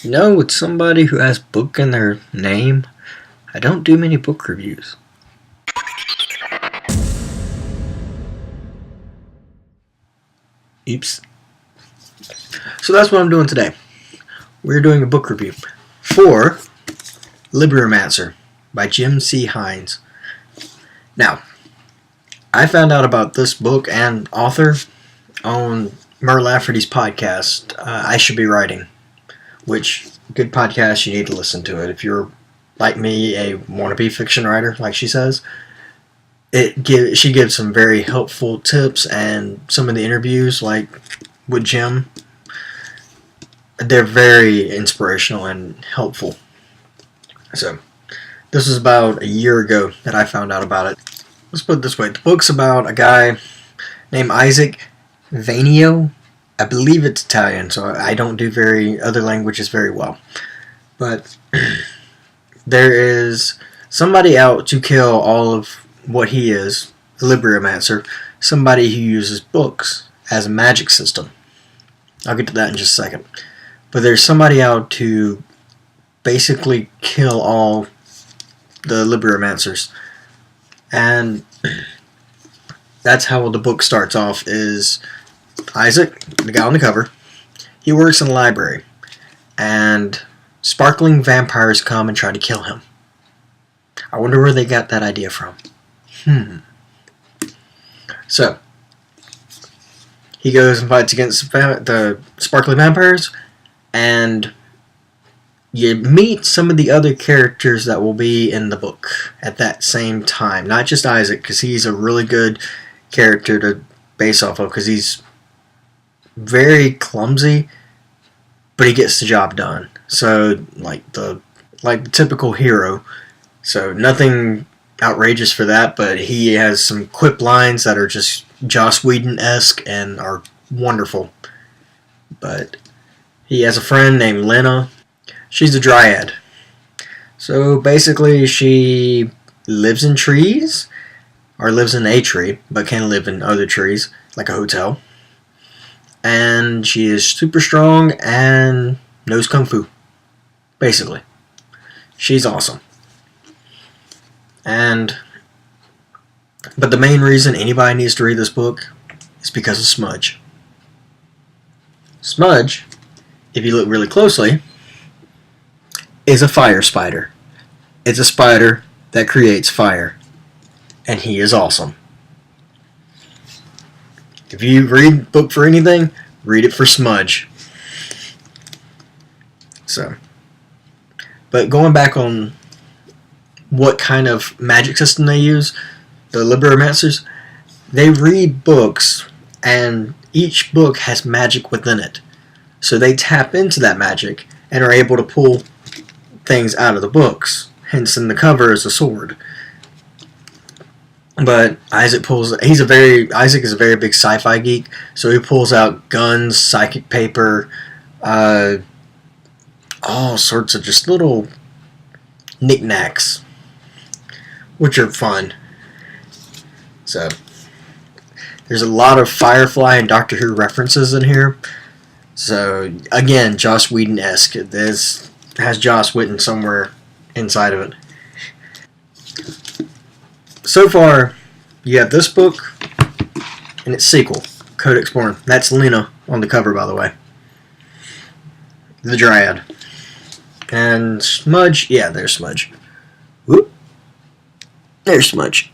No, it's somebody who has book in their name. I don't do many book reviews. Oops. So that's what I'm doing today. We're doing a book review for Libriomancer by Jim C. Hines. Now, I found out about this book and author on Mur Lafferty's podcast, I Should Be Writing, which, good podcast, you need to listen to it. If you're, like me, a wannabe fiction writer, like she says, she gives some very helpful tips, and some of the interviews, like with Jim, they're very inspirational and helpful. So, this was about a year ago that I found out about it. Let's put it this way. The book's about a guy named Isaac Vanio. I believe it's Italian, so I don't do other languages very well. But there is somebody out to kill all of what he is, a Libriomancer, somebody who uses books as a magic system. I'll get to that in just a second. But there's somebody out to basically kill all the Libriomancers. And that's how the book starts off, is Isaac, the guy on the cover, he works in a library, and sparkling vampires come and try to kill him. I wonder where they got that idea from. So, he goes and fights against the sparkling vampires, and you meet some of the other characters that will be in the book at that same time. Not just Isaac, because he's a really good character to base off of, because he's very clumsy, but he gets the job done. So, like the typical hero. So, nothing outrageous for that, but he has some quip lines that are just Joss Whedon-esque and are wonderful. But he has a friend named Lena. She's a dryad. So basically she lives in trees, or lives in a tree, but can live in other trees, like a hotel. And she is super strong and knows kung fu. Basically. She's awesome. But the main reason anybody needs to read this book is because of Smudge. Smudge, if you look really closely, is a fire spider. It's a spider that creates fire. And he is awesome. If you read a book for anything, read it for Smudge. So, but going back on what kind of magic system they use, the Libriomancers, they read books, and each book has magic within it. So they tap into that magic and are able to pull things out of the books. Hence, in the cover is a sword. But Isaac is a very big sci-fi geek, so he pulls out guns, psychic paper, all sorts of just little knickknacks, which are fun. So, there's a lot of Firefly and Doctor Who references in here. So, again, Joss Whedon-esque. This has Joss Whedon somewhere inside of it. So far, you have this book and its sequel, Codex Born. That's Lena on the cover, by the way. The Dryad. And Smudge, yeah, there's Smudge. Whoop. There's Smudge.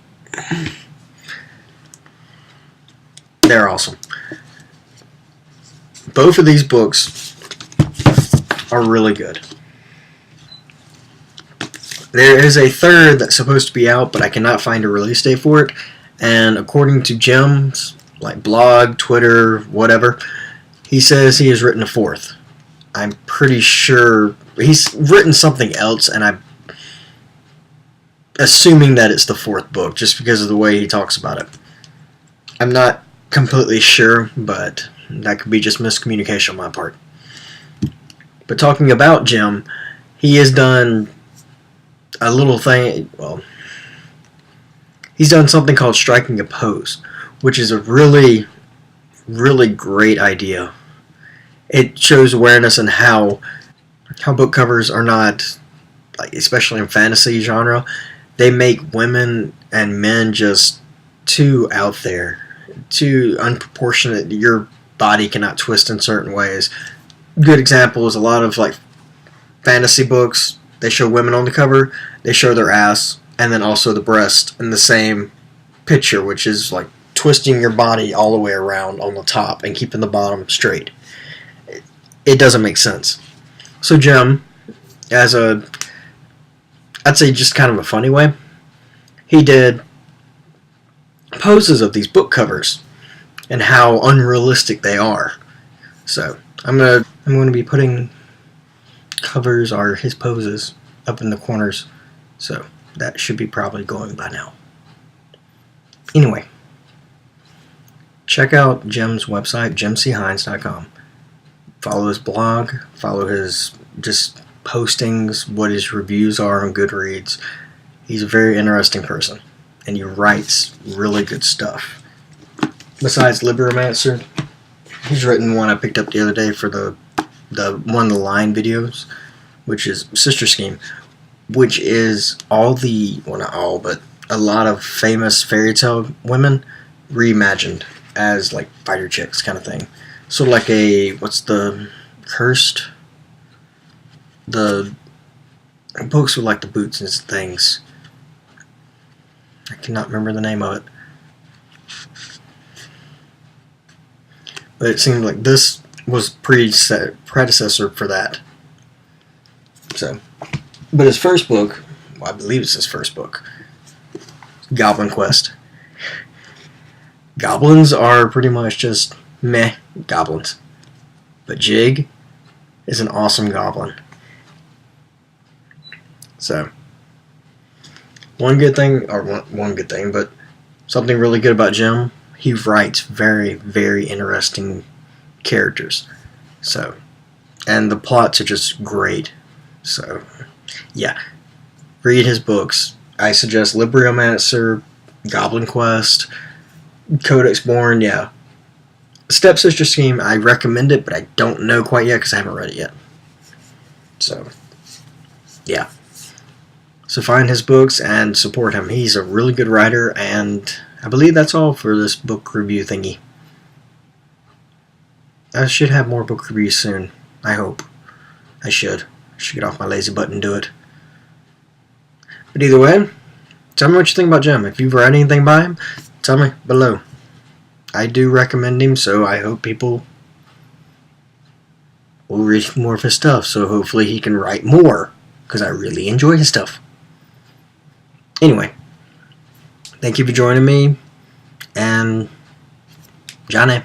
They're awesome. Both of these books are really good. There is a third that's supposed to be out, but I cannot find a release date for it. And according to Jim's blog, Twitter, whatever, he says he has written a fourth. I'm pretty sure he's written something else, and I'm assuming that it's the fourth book, just because of the way he talks about it. I'm not completely sure, but that could be just miscommunication on my part. But talking about Jim, he has done a little thing, he's done something called striking a pose, which is a really, really great idea. It shows awareness in how how book covers are not, like, especially in fantasy genre, they make women and men just too out there, too unproportionate. Your body cannot twist in certain ways. Good example is a lot of like fantasy books. They show women on the cover, they show their ass, and then also the breast in the same picture, which is like twisting your body all the way around on the top and keeping the bottom straight. It doesn't make sense. So Jim, as a, I'd say just kind of a funny way, he did poses of these book covers and how unrealistic they are. So I'm gonna be putting covers or his poses up in the corners. So that should be probably going by now. Anyway, check out Jim's website, jimchines.com. Follow his blog, follow his just postings, what his reviews are on Goodreads. He's a very interesting person, and he writes really good stuff. Besides Libriomancer, he's written one I picked up the other day for the one of the line videos, which is Sister Scheme, which is all the, well, not all, but a lot of famous fairy tale women reimagined as like fighter chicks kind of thing. Sort of like a, what's the Cursed? The books with like the boots and things. I cannot remember the name of it. But it seemed like this was predecessor for that. So, but his first book, well, I believe it's his first book, Goblin Quest. Goblins are pretty much just meh goblins. But Jig is an awesome goblin. So, one good thing, or one good thing, but something really good about Jim, he writes very, very interesting characters. So, and the plots are just great. So, yeah, read his books. I suggest Libriomancer, Goblin Quest, Codex Born, yeah. Stepsister Scheme, I recommend it, but I don't know quite yet because I haven't read it yet. So, yeah. So find his books and support him. He's a really good writer, and I believe that's all for this book review thingy. I should have more book reviews soon. I hope. I should. I should get off my lazy butt and do it. But either way, tell me what you think about Jim. If you've read anything by him, tell me below. I do recommend him, so I hope people will read more of his stuff, so hopefully he can write more, because I really enjoy his stuff. Anyway, thank you for joining me, and Johnny.